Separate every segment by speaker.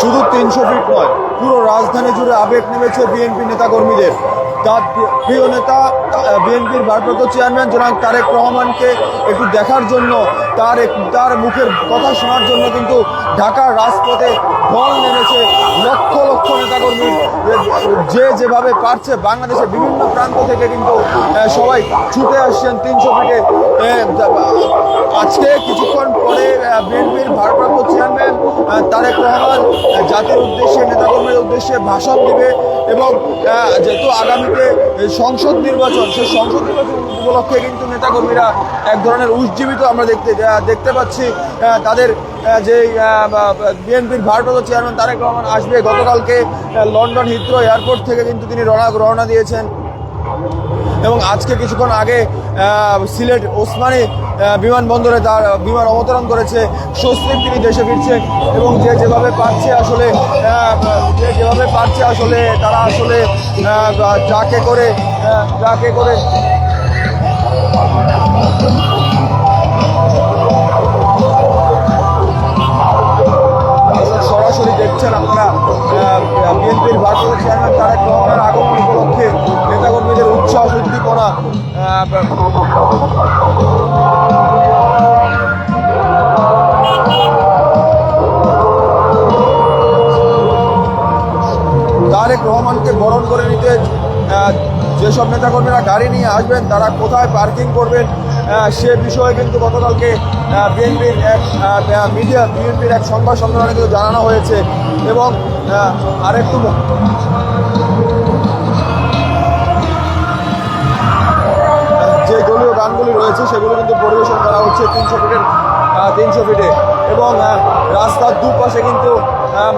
Speaker 1: শুধু 300 ফিট নয়, পুরো রাজধানী জুড়ে আবেগ নেমেছে বিএনপি নেতাকর্মীদের। তার প্রিয় নেতা বিএনপির ভারপ্রাপ্ত চেয়ারম্যান জনাব তারেক রহমানকে একটু দেখার জন্য, তার মুখের কথা শোনার জন্য কিন্তু ঢাকার রাজপথে ঢল নেমেছে লক্ষ লক্ষ নেতাকর্মী। যেভাবে পারছে বাংলাদেশের বিভিন্ন প্রান্ত থেকে কিন্তু সবাই ছুটে আসছেন 300 ফিটে। আজকে কিছুক্ষণ পরে বিএনপির ভারপ্রাপ্ত চেয়ারম্যান তারেক রহমান জাতির উদ্দেশ্যে, নেতাকর্মীর উদ্দেশ্যে ভাষণ দিবে এবং যেহেতু আগামীতে সংসদ নির্বাচন, সেই সংসদ নির্বাচন উপলক্ষে কিন্তু নেতাকর্মীরা এক ধরনের উজ্জীবিত আমরা দেখতে পাচ্ছি। তাদের যে বিএনপির ভারপ্রাপ্ত চেয়ারম্যান তারেক রহমান আসবে, গতকালকে লন্ডন হিথ্রো এয়ারপোর্ট থেকে কিন্তু তিনি রওনা দিয়েছেন এবং আজকে কিছুক্ষণ আগে সিলেট ওসমানী বিমানবন্দরে তার বিমান অবতরণ করেছে। সস্ত্রীক তিনি দেশে ফিরছেন এবং যেভাবে পারছে আসলে তারা আসলে ট্রাকে করে সরাসরি দেখছেন আপনারা বিএনপির ভারপ্রাপ্ত চেয়ারম্যান তারেক রহমানের আগমন উপলক্ষে নেতাকর্মীদের উচ্ছ্বাস উদ্দীপনা। তারেক রহমানকে বরণ করে নিতে যেসব নেতাকর্মীরা গাড়ি নিয়ে আসবেন তারা কোথায় পার্কিং করবেন সে বিষয়ে কিন্তু গতকালকে বিএনপির এক সংবাদ সম্মেলনে কিন্তু জানানো হয়েছে এবং আরেকটু যে দলীয় গানগুলি রয়েছে সেগুলো কিন্তু পরিবেশন করা হচ্ছে 300 ফিটে এবং রাস্তার দুপাশে কিন্তু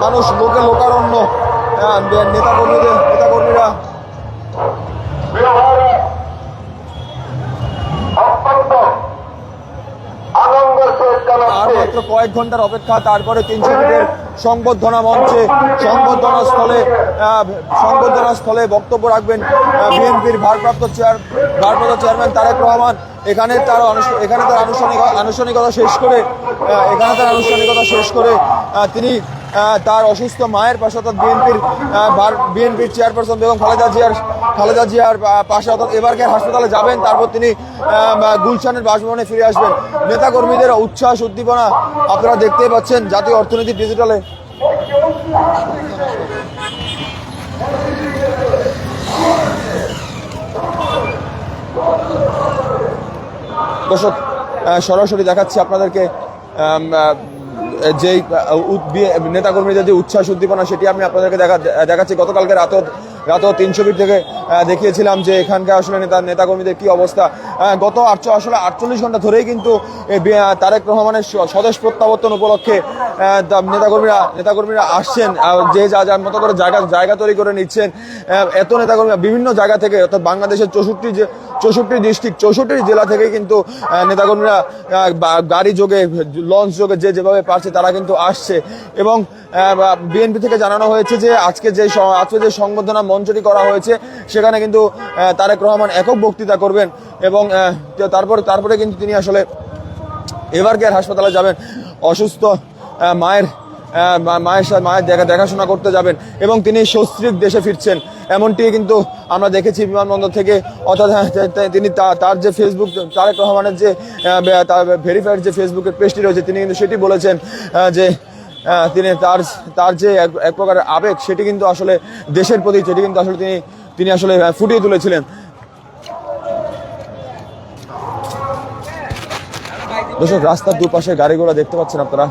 Speaker 1: মানুষ লোকারণ্য। নেতাকর্মীরা আর মাত্র কয়েক ঘন্টার অপেক্ষা, তারপরে 300 ফিটের সংবর্ধনা স্থলে বক্তব্য রাখবেন বিএনপির ভারপ্রাপ্ত চেয়ারম্যান তারেক রহমান। এখানে তার আনুষ্ঠানিকতা শেষ করে তিনি তার অসুস্থ মায়ের পাশে অর্থাৎ বিএনপির চেয়ারপারসন বেগম খালেদা জিয়ার পাশে অর্থাৎ এবারকার হাসপাতালে যাবেন। তারপর তিনি গুলশানের বাসভবনে ফিরে আসবেন। নেতাকর্মীদের উচ্ছ্বাস উদ্দীপনা আপনারা দেখতেই পাচ্ছেন জাতীয় অর্থনীতি ডিজিটালে। দর্শক, সরাসরি দেখাচ্ছি আপনাদেরকে যেই নেতাকর্মীদের যে উচ্ছ্বাস উদ্দীপনা সেটি আমি আপনাদেরকে দেখাচ্ছি। গতকালকে রাত 300 ফিট থেকে দেখিয়েছিলাম যে এখানকার আসলে নেতাকর্মীদের কি অবস্থা। গত 48 ঘন্টা ধরেই কিন্তু তারেক রহমানের স্বদেশ প্রত্যাবর্তন উপলক্ষে নেতাকর্মীরা আসছেন, যে যার মতো করে জায়গা তৈরি করে নিচ্ছেন। এত নেতাকর্মী বিভিন্ন জায়গা থেকে অর্থাৎ বাংলাদেশের 64 ডিস্ট্রিক্ট 64 জেলা থেকে কিন্তু নেতাকর্মীরা গাড়ি যোগে, লঞ্চ যোগে যেভাবে পারছে তারা কিন্তু আসছে এবং বিএনপি থেকে জানানো হয়েছে যে আজকে যে সংবর্ধনা মঞ্চটি করা হয়েছে সেখানে কিন্তু তারেক রহমান একক বক্তৃতা করবেন এবং তারপরে কিন্তু তিনি আসলে এবারকার হাসপাতালে যাবেন, অসুস্থ মায়ের দেখাশোনা করতে যাবেন এবং তিনি সস্ত্রীক দেশে ফিরছেন। এমনটি কিন্তু আমরা দেখেছি বিমানবন্দর থেকে। অর্থাৎ তিনি তার যে ফেসবুক, তারেক রহমানের যে ভেরিফাইড যে ফেসবুকের পেজটি রয়েছে তিনি কিন্তু সেটি বলেছেন যে তিনি তার যে এক প্রকারের আবেগ সেটি কিন্তু আসলে দেশের প্রতি, সেটি কিন্তু আসলে তিনি আসলে ফুটিয়ে তুলেছিলেন। দর্শক, রাস্তার দুপাশে গাড়িগুলো দেখতে পাচ্ছেন আপনারা,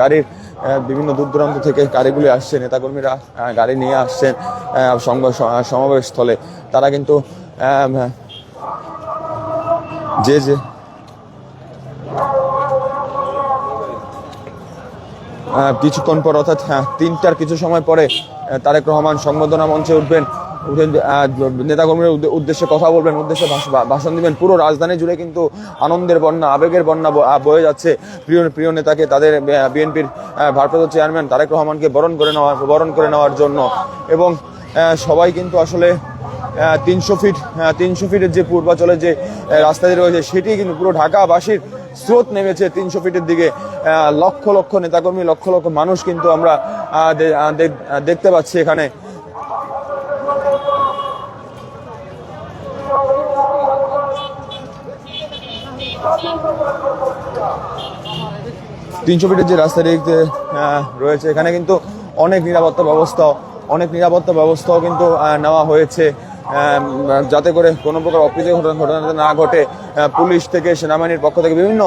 Speaker 1: গাড়ির বিভিন্ন দূর দূরান্ত থেকে গাড়িগুলি আসছে, নেতাকর্মীরা গাড়ি নিয়ে আসছেন সমাবেশ স্থলে। তারা কিন্তু কিছুক্ষণ পর অর্থাৎ 3টার কিছু সময় পরে তারেক রহমান সংবর্ধনা মঞ্চে উঠবেন, নেতাকর্মীর উদ্দেশ্যে কথা বলবেন, ভাষণ দিবেন। পুরো রাজধানী জুড়ে কিন্তু আনন্দের বন্যা, আবেগের বন্যা বয়ে যাচ্ছে প্রিয় নেতাকে, তাদের বিএনপির ভারপ্রাপ্ত চেয়ারম্যান তারেক রহমানকে বরণ করে নেওয়ার জন্য। এবং সবাই কিন্তু আসলে 300 ফিটের যে পূর্বাচলের যে রাস্তাটি রয়েছে সেটি কিন্তু পুরো ঢাকাবাসীর স্রোত নেমেছে 300 ফিটের দিকে। লক্ষ লক্ষ নেতাকর্মী, লক্ষ লক্ষ মানুষ কিন্তু আমরা দেখতে পাচ্ছি এখানে। তিনশো ফিটের যে রাস্তাটি রয়েছে এখানে কিন্তু অনেক নিরাপত্তা ব্যবস্থাও কিন্তু নেওয়া হয়েছে, যাতে করে কোনো প্রকার অপ্রীতিকর ঘটনা না ঘটে। পুলিশ থেকে, সেনাবাহিনীর পক্ষ থেকে, বিভিন্ন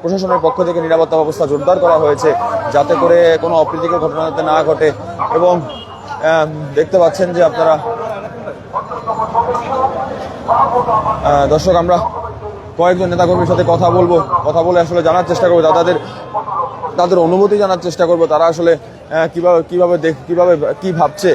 Speaker 1: প্রশাসনের পক্ষ থেকে নিরাপত্তা ব্যবস্থা জোরদার করা হয়েছে, যাতে করে কোনো অপ্রীতিকর ঘটনা না ঘটে। এবং দেখতে পাচ্ছেন যে আপনারা দর্শক, আমরা কয়েকজন নেতাকর্মীর সাথে কথা বলে আসলে জানার চেষ্টা করবো, তাদের অনুভূতি জানার চেষ্টা করবো, তারা আসলে কিভাবে কি ভাবছে।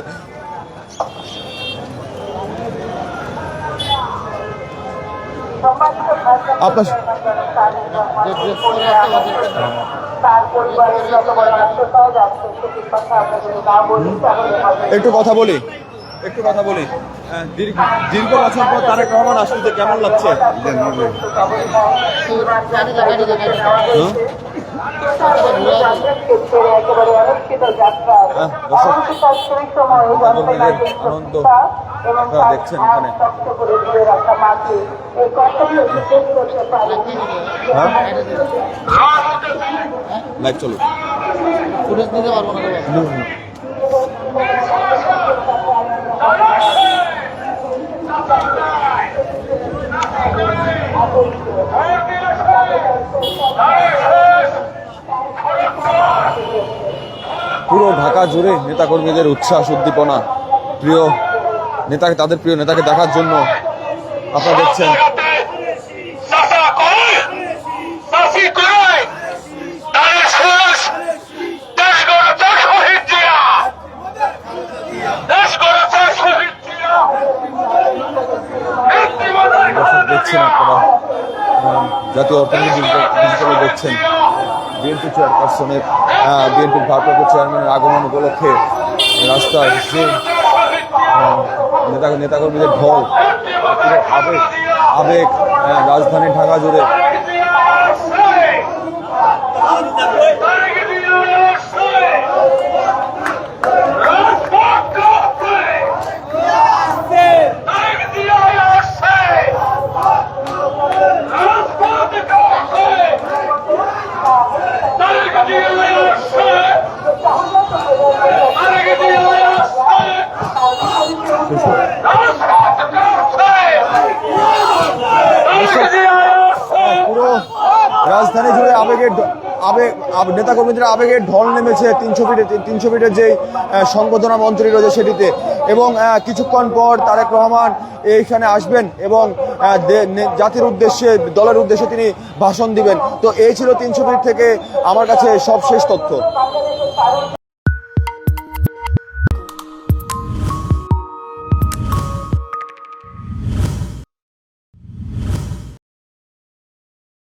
Speaker 1: একটু কথা বলি দীর্ঘ বছর পর তারেক রহমান আসলে কেমন লাগছে? আনন্দ দেখছেন এখানে। লাইভ চলো, পুরো ঢাকা জুড়ে নেতাকর্মীদের উচ্ছ্বাস, উদ্দীপনা, তাদের প্রিয় নেতাকে দেখার জন্য আপনারা দেখছেন। দেখছেন আপনারা জাতীয় অর্থনীতি ডিজিটালে দেখছেন বিএনপির ভারপ্রাপ্ত চেয়ারম্যানের আগমন উপলক্ষে রাস্তায় যে নেতাকর্মীদের ঢল, আবেগ রাজধানী ঢাকা জুড়ে। পুরো রাজধানী জুড়ে নেতাকর্মীদের আবেগের ঢল নেমেছে 300 ফিটের যে সংবর্ধনা মঞ্চটি রয়েছে সেটিতে। এবং কিছুক্ষণ পর তারেক রহমান এইখানে আসবেন এবং জাতির উদ্দেশ্যে, দলের উদ্দেশ্যে তিনি ভাষণ দিবেন। তো এই ছিল 300 ফিট থেকে আমার কাছে সবশেষ তথ্য।